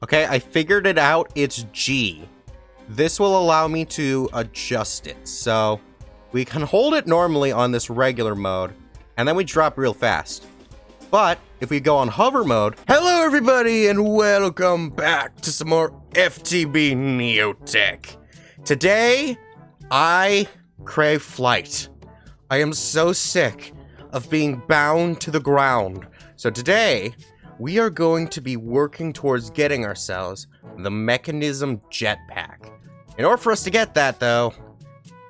Okay, I figured it out. It's G. This will allow me to adjust it. So we can hold it normally on this regular mode, and then we drop real fast. But if we go on hover mode, hello everybody and welcome back to some more FTB NeoTech. Today, I crave flight. I am so sick of being bound to the ground. So today, we are going to be working towards getting ourselves the Mekanism jetpack. In order for us to get that though,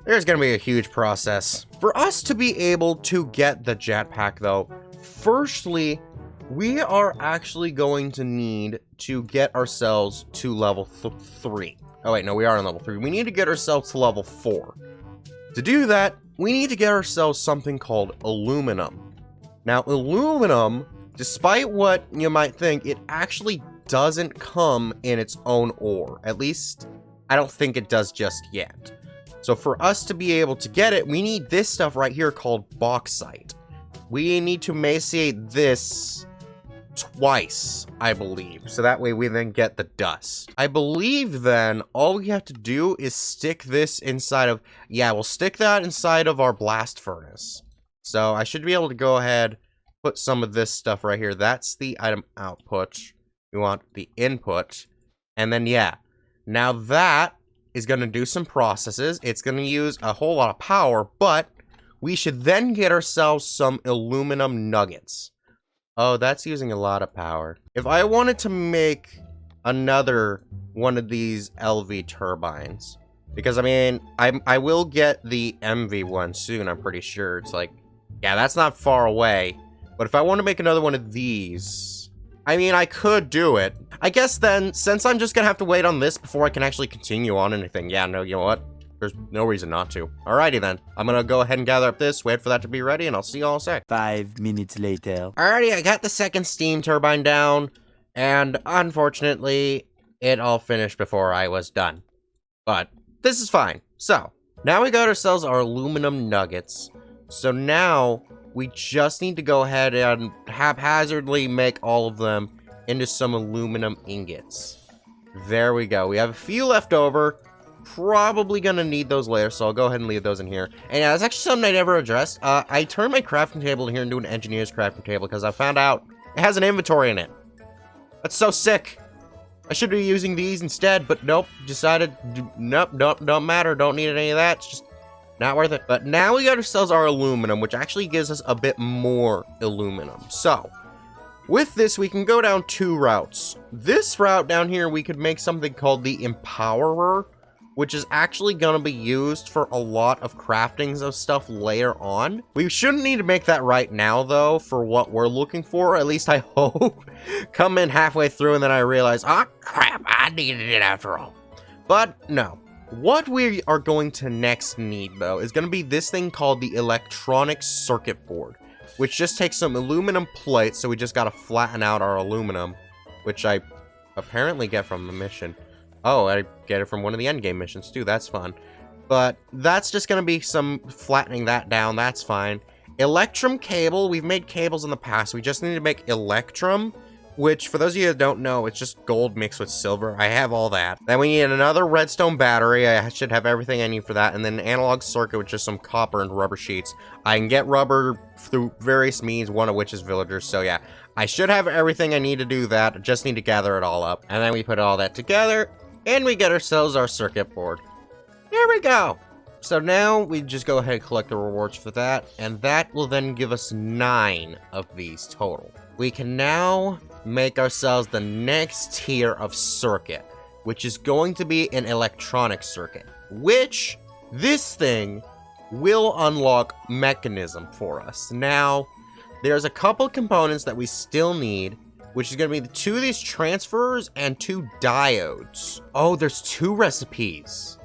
there's gonna be a huge process. For us to be able to get the jetpack though, firstly, we are actually going to need to get ourselves to level 3. Oh wait, no, we are on level 3. We need to get ourselves to level 4. To do that, we need to get ourselves something called aluminum. Now, aluminum, despite what you might think, it actually doesn't come in its own ore. At least, I don't think it does just yet. So for us to be able to get it, we need this stuff right here called bauxite. We need to emaciate this twice, I believe. So that way we then get the dust. I believe then all we have to do is stick this inside of... Yeah, we'll stick that inside of our blast furnace. So I should be able to go ahead, put some of this stuff right here. That's the item output. We want the input. And then, yeah. Now that is going to do some processes. It's going to use a whole lot of power, but we should then get ourselves some aluminum nuggets. Oh, that's using a lot of power. If I wanted to make another one of these LV turbines, because I mean, I will get the MV one soon, I'm pretty sure. It's like, yeah, that's not far away. But if I want to make another one of these, I mean, I could do it. I guess then, since I'm just gonna have to wait on this before I can actually continue on anything, yeah, no, you know what? There's no reason not to. Alrighty then. I'm gonna go ahead and gather up this, wait for that to be ready, and I'll see you all in a sec. 5 minutes later. Alrighty, I got the second steam turbine down, and unfortunately, it all finished before I was done. But this is fine. So, now we got ourselves our aluminum nuggets. So now, we just need to go ahead and haphazardly make all of them into some aluminum ingots. There we go. We have a few left over. Probably gonna need those later, so I'll go ahead and leave those in here. And yeah, that's actually something I never addressed. I turned my crafting table in here into an engineer's crafting table because I found out it has an inventory in it. That's so sick. I should be using these instead, but nope. Decided, nope, don't matter. Don't need any of that. It's just not worth it. But now we got ourselves our aluminum, which actually gives us a bit more aluminum. So, with this, we can go down 2 routes. This route down here, we could make something called the Empowerer, which is actually going to be used for a lot of craftings of stuff later on. We shouldn't need to make that right now, though, for what we're looking for. At least I hope. Come in halfway through and then I realize, ah, crap, I needed it after all. But no. What we are going to next need, though, is going to be this thing called the electronic circuit board, which just takes some aluminum plates, so we just got to flatten out our aluminum, which I apparently get from the mission. Oh, I get it from one of the endgame missions, too. That's fun. But that's just going to be some flattening that down. That's fine. Electrum cable. We've made cables in the past. We just need to make electrum, which, for those of you that don't know, it's just gold mixed with silver. I have all that. Then we need another redstone battery. I should have everything I need for that. And then an analog circuit with just some copper and rubber sheets. I can get rubber through various means, one of which is villagers. So, yeah. I should have everything I need to do that. I just need to gather it all up. And then we put all that together. And we get ourselves our circuit board. There we go. So now we just go ahead and collect the rewards for that. And that will then give us 9 of these total. We can now make ourselves the next tier of circuit, which is going to be an electronic circuit. Which, this thing will unlock mechanism for us. Now, there's a couple components that we still need, which is going to be the 2 of these transfers and 2 diodes. Oh, there's 2 recipes.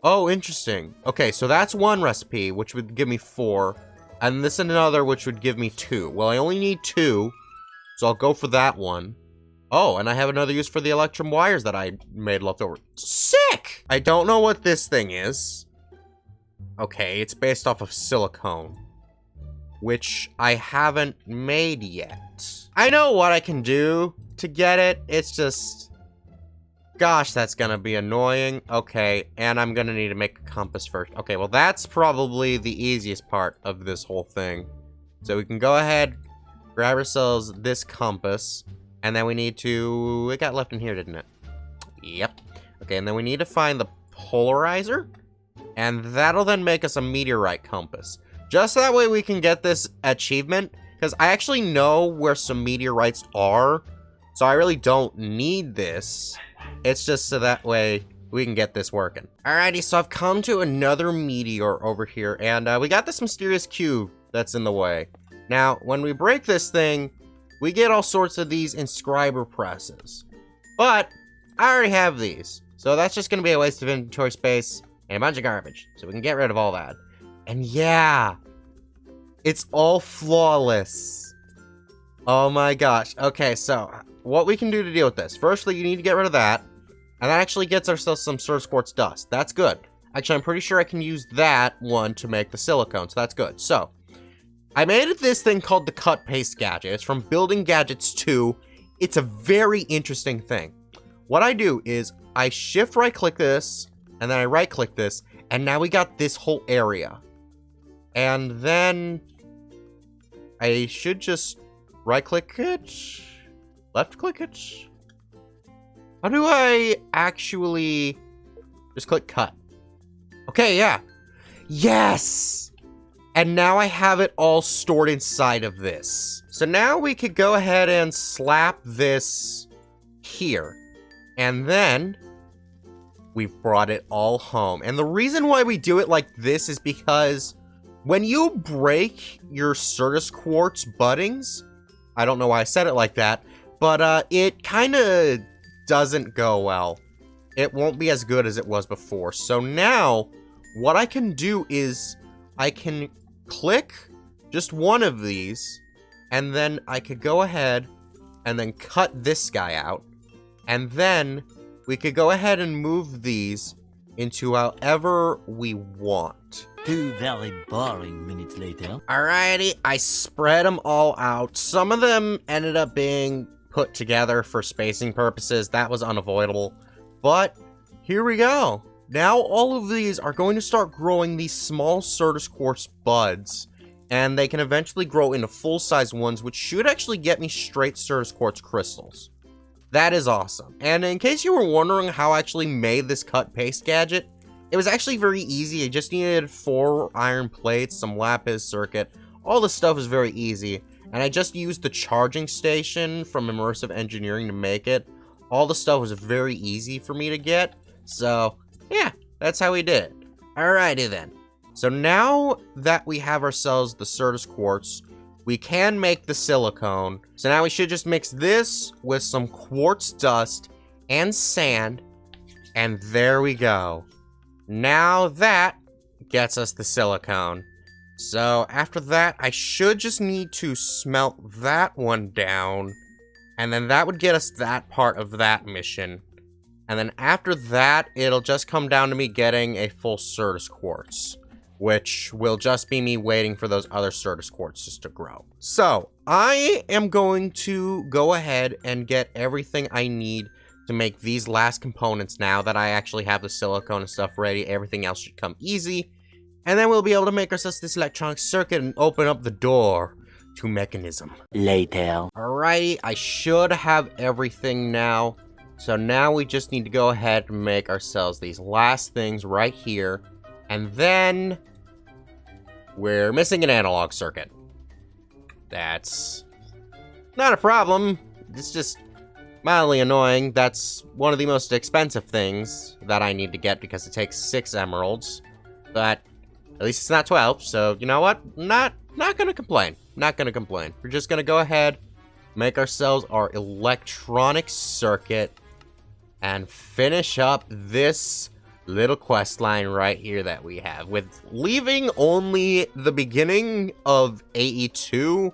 Oh, interesting. Okay, so that's 1 recipe, which would give me 4. And this is another, which would give me 2. Well, I only need 2, so I'll go for that one. Oh, and I have another use for the electrum wires that I made left over. Sick! I don't know what this thing is. Okay, it's based off of silicone, which I haven't made yet. I know what I can do. to get it. It's just... Gosh, that's gonna be annoying. Okay, and I'm gonna need to make a compass first. Okay, well, that's probably the easiest part of this whole thing. So we can go ahead, grab ourselves this compass, and then we need to... It got left in here, didn't it? Yep. Okay, and then we need to find the polarizer, and that'll then make us a meteorite compass. Just that way we can get this achievement, because I actually know where some meteorites are, so I really don't need this. It's just so that way we can get this working. Alrighty, so I've come to another meteor over here, and we got this mysterious cube that's in the way. Now, when we break this thing, we get all sorts of these inscriber presses. But I already have these, so that's just going to be a waste of inventory space and a bunch of garbage. So we can get rid of all that. And yeah, it's all flawless. Oh my gosh. Okay, so what we can do to deal with this. Firstly, you need to get rid of that. And that actually gets ourselves some Surface Quartz dust. That's good. Actually, I'm pretty sure I can use that one to make the silicone, so that's good. So, I made this thing called the Cut Paste Gadget. It's from Building Gadgets 2. It's a very interesting thing. What I do is, I shift right-click this, and then I right-click this, and now we got this whole area. And then I should just right-click it, left-click it. How do I actually just click cut? Okay, yeah. Yes! And now I have it all stored inside of this. So now we could go ahead and slap this here. And then we've brought it all home. And the reason why we do it like this is because when you break your Certus Quartz buddings, I don't know why I said it like that, but it kind of doesn't go well. It won't be as good as it was before. So now, what I can do is, I can click just one of these, and then I could go ahead and then cut this guy out, and then we could go ahead and move these into however we want. 2 very boring minutes later. Alrighty, I spread them all out. Some of them ended up being put together for spacing purposes. That was unavoidable. But here we go. Now all of these are going to start growing these small Certus Quartz buds. And they can eventually grow into full-size ones, which should actually get me straight Certus Quartz crystals. That is awesome. And in case you were wondering how I actually made this cut paste gadget, it was actually very easy. I just needed 4 iron plates, some lapis circuit. All this stuff is very easy. And I just used the charging station from Immersive Engineering to make it. All the stuff was very easy for me to get. So, yeah, that's how we did it. Alrighty then. So now that we have ourselves the Certus Quartz, we can make the silicone. So now we should just mix this with some quartz dust and sand. And there we go. Now that gets us the silicone. So after that, I should just need to smelt that one down. And then that would get us that part of that mission. And then after that, it'll just come down to me getting a full Certus Quartz, which will just be me waiting for those other Certus Quartzes to grow. So I am going to go ahead and get everything I need to make these last components now that I actually have the silicone and stuff ready. Everything else should come easy. And then we'll be able to make ourselves this electronic circuit and open up the door to Mekanism. Later. Alrighty, I should have everything now. So now we just need to go ahead and make ourselves these last things right here. And then we're missing an analog circuit. That's not a problem. It's just mildly annoying. That's one of the most expensive things that I need to get because it takes 6 emeralds. But at least it's not 12, so you know what? Not gonna complain. Not gonna complain. We're just gonna go ahead, make ourselves our electronic circuit, and finish up this little quest line right here that we have, with leaving only the beginning of AE2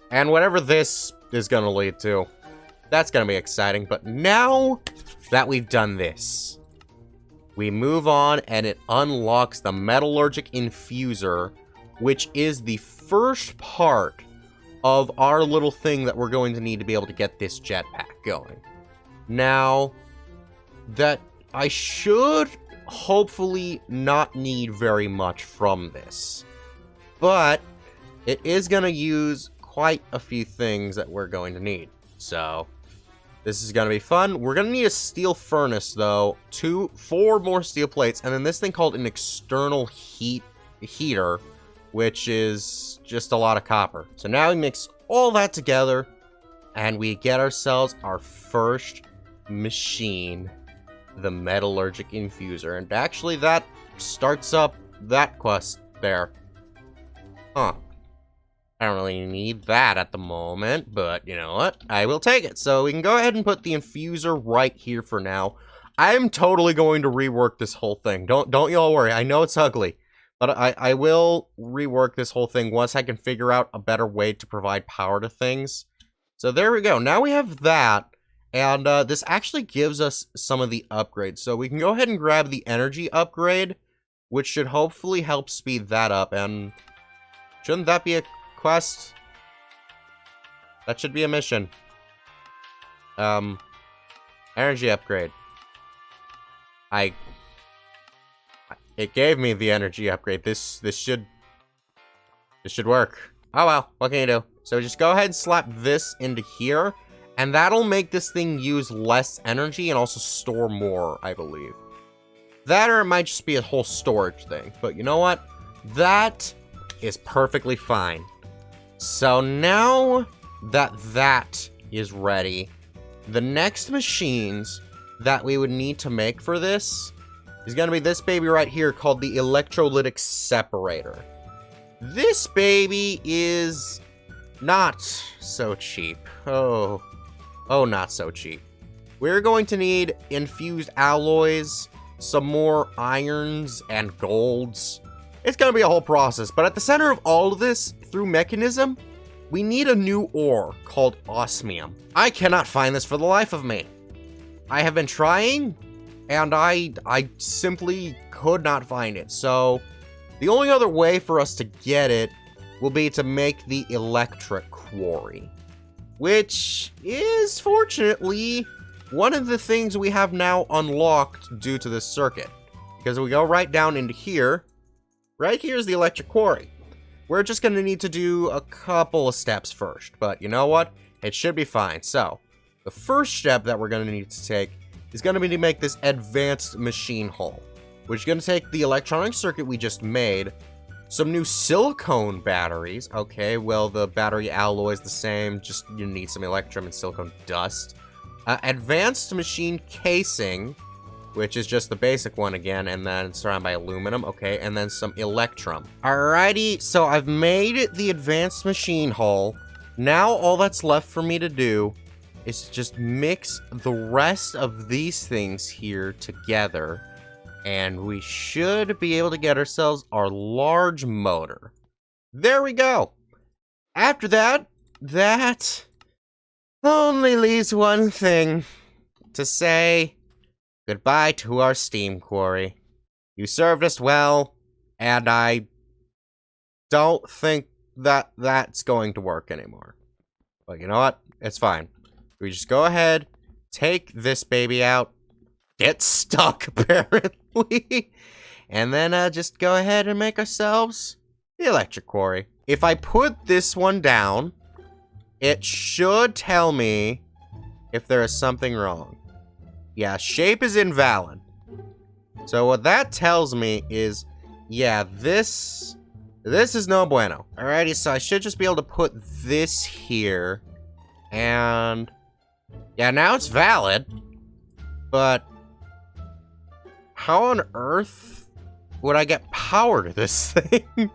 and whatever this is gonna lead to. That's gonna be exciting. But now that we've done this, we move on and it unlocks the metallurgic infuser, which is the first part of our little thing that we're going to need to be able to get this jetpack. going. Now, that I should hopefully not need very much from this, but it is going to use quite a few things that we're going to need. So, this is going to be fun. We're going to need a steel furnace, though, 4 more steel plates, and then this thing called an external heater, which is just a lot of copper. So now we mix all that together, and we get ourselves our first machine, the metallurgic infuser. And actually, that starts up that quest there. Huh. I don't really need that at the moment, but you know what? I will take it. So we can go ahead and put the infuser right here for now. I'm totally going to rework this whole thing. Don't y'all worry. I know it's ugly, but I will rework this whole thing once I can figure out a better way to provide power to things. So there we go. Now we have that, and this actually gives us some of the upgrades. So we can go ahead and grab the energy upgrade, which should hopefully help speed that up. And shouldn't that be a quest? That should be a mission. Energy upgrade. It gave me the energy upgrade. This should work. Oh well, what can you do? So just go ahead and slap this into here, and that'll make this thing use less energy and also store more, I believe. That, or it might just be a whole storage thing. But you know what? That is perfectly fine. So now that that is ready, the next machines that we would need to make for this is going to be this baby right here called the electrolytic separator. This baby is not so cheap. Oh, not so cheap. We're going to need infused alloys, some more irons and golds. It's going to be a whole process, but at the center of all of this, through Mekanism, we need a new ore called osmium. I cannot find this for the life of me. I have been trying, and I simply could not find it. So the only other way for us to get it will be to make the electric quarry, which is fortunately one of the things we have now unlocked due to this circuit. Because we go right down into here. Right here is the electric quarry. We're just going to need to do a couple of steps first, but you know what? It should be fine. So, the first step that we're going to need to take is going to be to make this advanced machine hull, which is going to take the electronic circuit we just made, some new silicone batteries. Okay, well, the battery alloy is the same, just you need some electrum and silicone dust. Advanced machine casing, which is just the basic one again, and then surrounded by aluminum, okay, and then some electrum. Alrighty, so I've made the advanced machine hull. Now all that's left for me to do is to just mix the rest of these things here together, and we should be able to get ourselves our large motor. There we go. After that, that only leaves one thing to say. Goodbye to our steam quarry. You served us well, and I don't think that that's going to work anymore. But you know what? It's fine. We just go ahead, take this baby out, get stuck apparently, and then just go ahead and make ourselves the electric quarry. If I put this one down, it should tell me if there is something wrong. Yeah, shape is invalid. So what that tells me is, yeah, this is no bueno. Alrighty, so I should just be able to put this here. And yeah, now it's valid. But how on earth would I get power to this thing?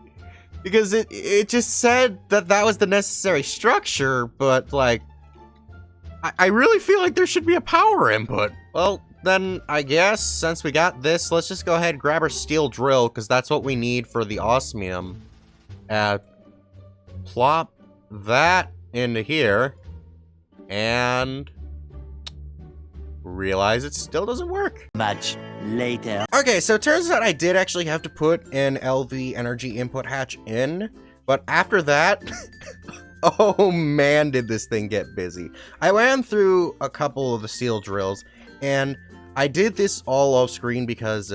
Because it just said that that was the necessary structure, but like, I really feel like there should be a power input. Well, then I guess since we got this, let's just go ahead and grab our steel drill, because that's what we need for the osmium. Plop that into here, and realize it still doesn't work. Much later. Okay, so it turns out I did actually have to put an LV energy input hatch in, but after that, Oh man, did this thing get busy. I ran through a couple of the steel drills, and I did this all off screen because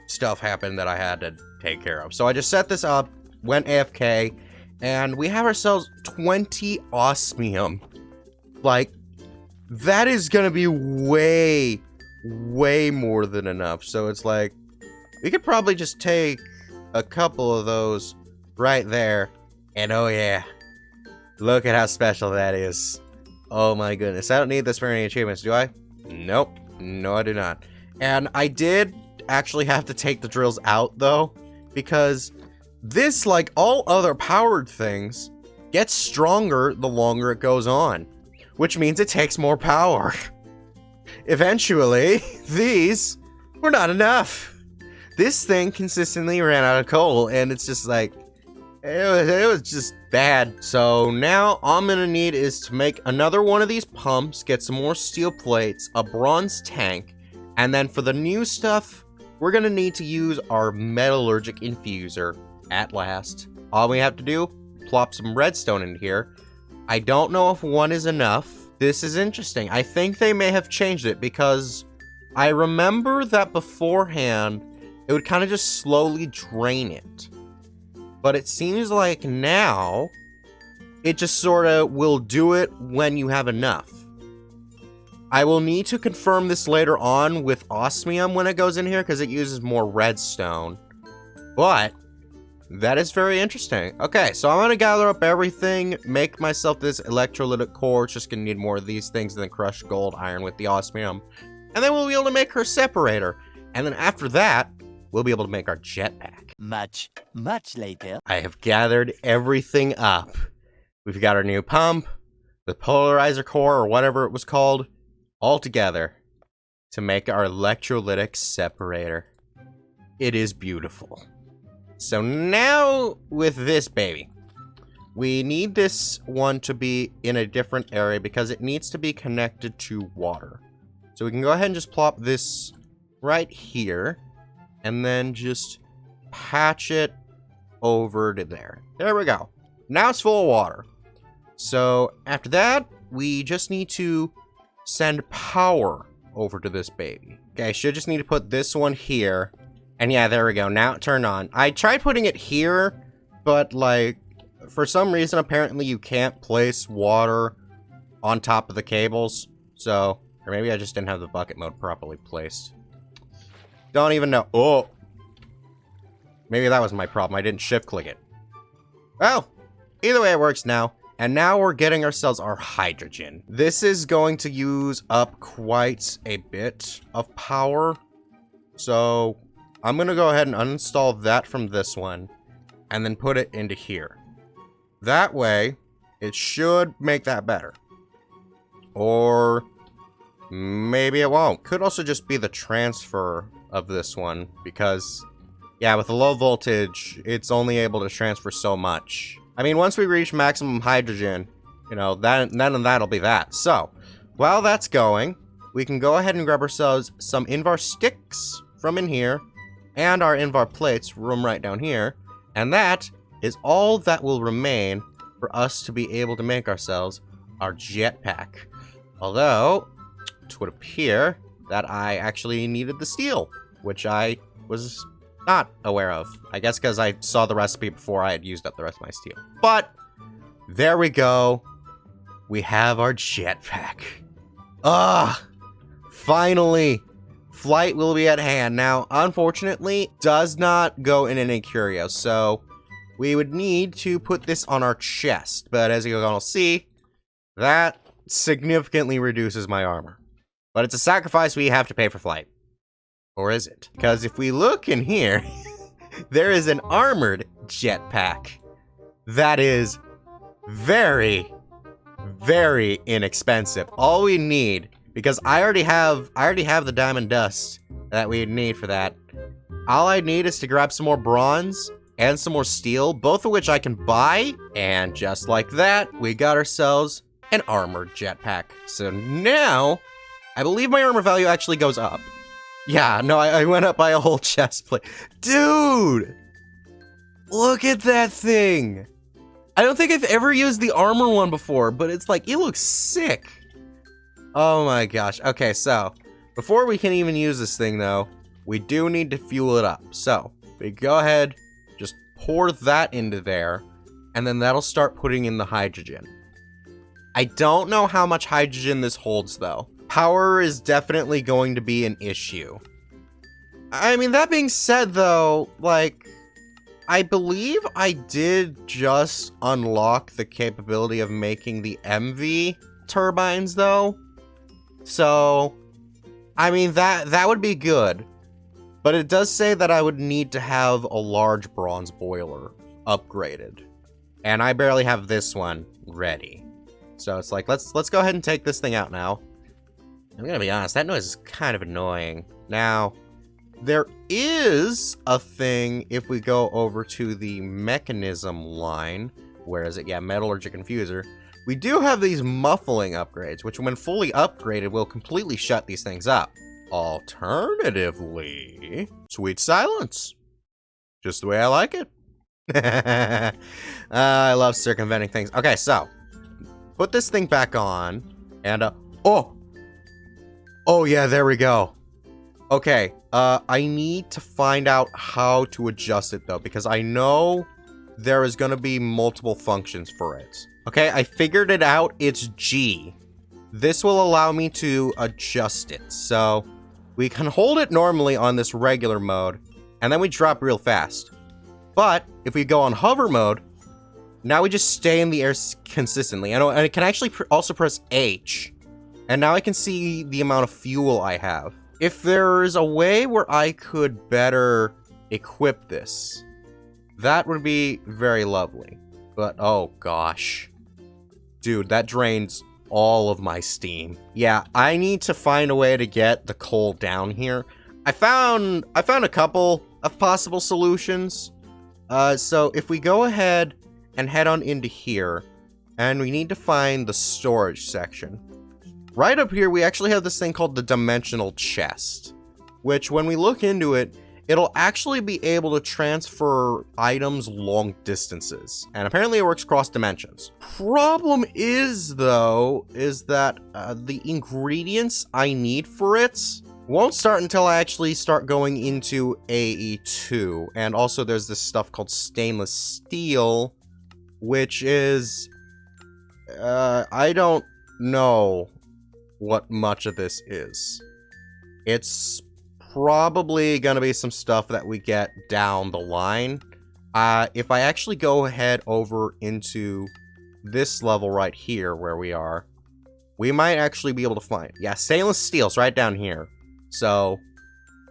stuff happened that I had to take care of. So I just set this up, went AFK, and we have ourselves 20 osmium. Like, that is gonna be way more than enough. So it's like, we could probably just take a couple of those right there, and oh yeah, look at how special that is. Oh my goodness, I don't need this for any achievements, do I? Nope, no I do not. And I did actually have to take the drills out though, because this, like all other powered things, gets stronger the longer it goes on, which means it takes more power. Eventually, these were not enough. This thing consistently ran out of coal, and it's just like, it was just bad. So now all I'm gonna need is to make another one of these pumps, get some more steel plates, a bronze tank, and then for the new stuff, we're gonna need to use our metallurgic infuser at last. All we have to do, plop some redstone in here. I don't know if one is enough. This is interesting. I think they may have changed it because I remember that beforehand, it would kind of just slowly drain it. But it seems like now, it just sort of will do it when you have enough. I will need to confirm this later on with osmium when it goes in here because it uses more redstone. But that is very interesting. Okay, so I'm going to gather up everything, make myself this electrolytic core. It's just going to need more of these things and then crush gold, iron with the osmium. And then we'll be able to make her separator. And then after that, we'll be able to make our jetpack. Much later. I have gathered everything up. We've got our new pump, the polarizer core, or whatever it was called, all together to make our electrolytic separator. It is beautiful. So now with this baby, we need this one to be in a different area because it needs to be connected to water. So we can go ahead and just plop this right here and then just patch it over to there. There we go. Now it's full of water. So after that, we just need to send power over to this baby. Okay, I should just need to put this one here. And yeah, there we go. Now it turned on. I tried putting it here, but like, for some reason, apparently you can't place water on top of the cables. So, or maybe I just didn't have the bucket mode properly placed. Don't even know. Oh, maybe that was my problem. I didn't shift click it. Well, either way it works now. And now we're getting ourselves our hydrogen. This is going to use up quite a bit of power. So I'm going to go ahead and uninstall that from this one and then put it into here. That way, it should make that better. Or maybe it won't. Could also just be the transfer of this one because, yeah, with the low voltage, it's only able to transfer so much. I mean, once we reach maximum hydrogen, you know, that'll be that. So, while that's going, we can go ahead and grab ourselves some Invar sticks from in here and our Invar plates from right down here. And that is all that will remain for us to be able to make ourselves our jetpack. Although, it would appear that I actually needed the steel, which I was not aware of. I guess because I saw the recipe before I had used up the rest of my steel. But there we go. We have our jetpack. Ah, finally, flight will be at hand. Now, unfortunately, does not go in any curio, so we would need to put this on our chest. But as you're gonna see, that significantly reduces my armor. But it's a sacrifice we have to pay for flight. Or is it? Because if we look in here, there is an armored jetpack that is very, very inexpensive. All we need, because I already have the diamond dust that we need for that. All I need is to grab some more bronze and some more steel, both of which I can buy. And just like that, we got ourselves an armored jetpack. So now, I believe my armor value actually goes up. Yeah, no, I went up by a whole chest plate. Dude! Look at that thing! I don't think I've ever used the armor one before, but it's like, it looks sick. Oh my gosh. Okay, so before we can even use this thing though, we do need to fuel it up. So we go ahead, just pour that into there, and then that'll start putting in the hydrogen. I don't know how much hydrogen this holds though. Power is definitely going to be an issue. I mean, that being said though, like, I believe I did just unlock the capability of making the MV turbines though. So, I mean, that would be good. But it does say that I would need to have a large bronze boiler upgraded. And I barely have this one ready. So it's like, let's go ahead and take this thing out now. I'm gonna be honest, that noise is kind of annoying. Now, there is a thing if we go over to the mechanism line. Where is it? Yeah, metallurgic infuser. We do have these muffling upgrades, which when fully upgraded will completely shut these things up. Alternatively, sweet silence. Just the way I like it. I love circumventing things. Okay, so put this thing back on, and oh yeah, there we go. Okay, I need to find out how to adjust it though, because I know there is gonna be multiple functions for it. Okay, I figured it out. It's G. This will allow me to adjust it. So we can hold it normally on this regular mode, and then we drop real fast. But if we go on hover mode, now we just stay in the air consistently. And I can actually also press H, and now I can see the amount of fuel I have. If there is a way where I could better equip this, that would be very lovely. But oh gosh. Dude, that drains all of my steam. Yeah, I need to find a way to get the coal down here. I found a couple of possible solutions. So if we go ahead and head on into here, and we need to find the storage section. Right up here, we actually have this thing called the dimensional chest, which when we look into it, it'll actually be able to transfer items long distances. And apparently it works cross dimensions. Problem is, though, is that the ingredients I need for it won't start until I actually start going into AE2. And also there's this stuff called stainless steel, which is... I don't know what much of this is. It's probably gonna be some stuff that we get down the line. If I actually go ahead over into this level right here where we are, we might actually be able to find, yeah, stainless steel's right down here. So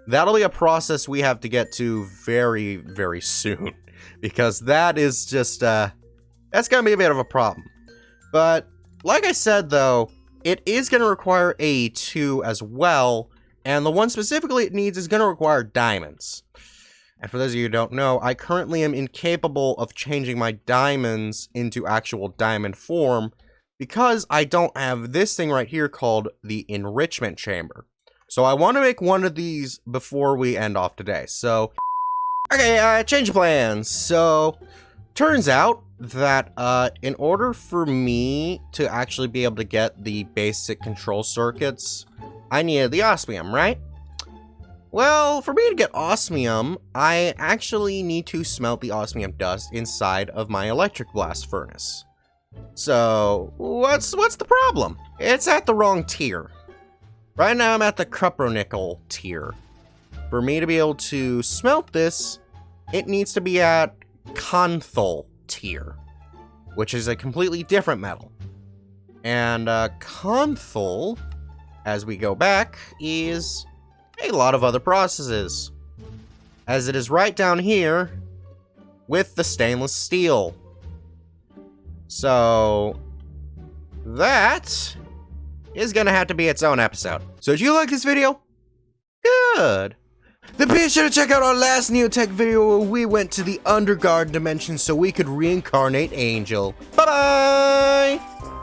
that'll be a process we have to get to very, very soon, because that is just, that's gonna be a bit of a problem. But like I said though, it is gonna require AE2 as well. And the one specifically it needs is going to require diamonds. And for those of you who don't know, I currently am incapable of changing my diamonds into actual diamond form because I don't have this thing right here called the enrichment chamber. So I want to make one of these before we end off today. So, okay, change of plans. So, turns out that in order for me to actually be able to get the basic control circuits, I needed the osmium, right? Well, for me to get osmium, I actually need to smelt the osmium dust inside of my electric blast furnace. So, what's the problem? It's at the wrong tier. Right now I'm at the cupronickel tier. For me to be able to smelt this, it needs to be at Conthol tier, which is a completely different metal. And Conthol, as we go back, is a lot of other processes, as it is right down here with the stainless steel. So that is gonna have to be its own episode. So did you like this video? Good. Then be sure to check out our last NeoTech video where we went to the Undergarden dimension so we could reincarnate Angel. Bye bye!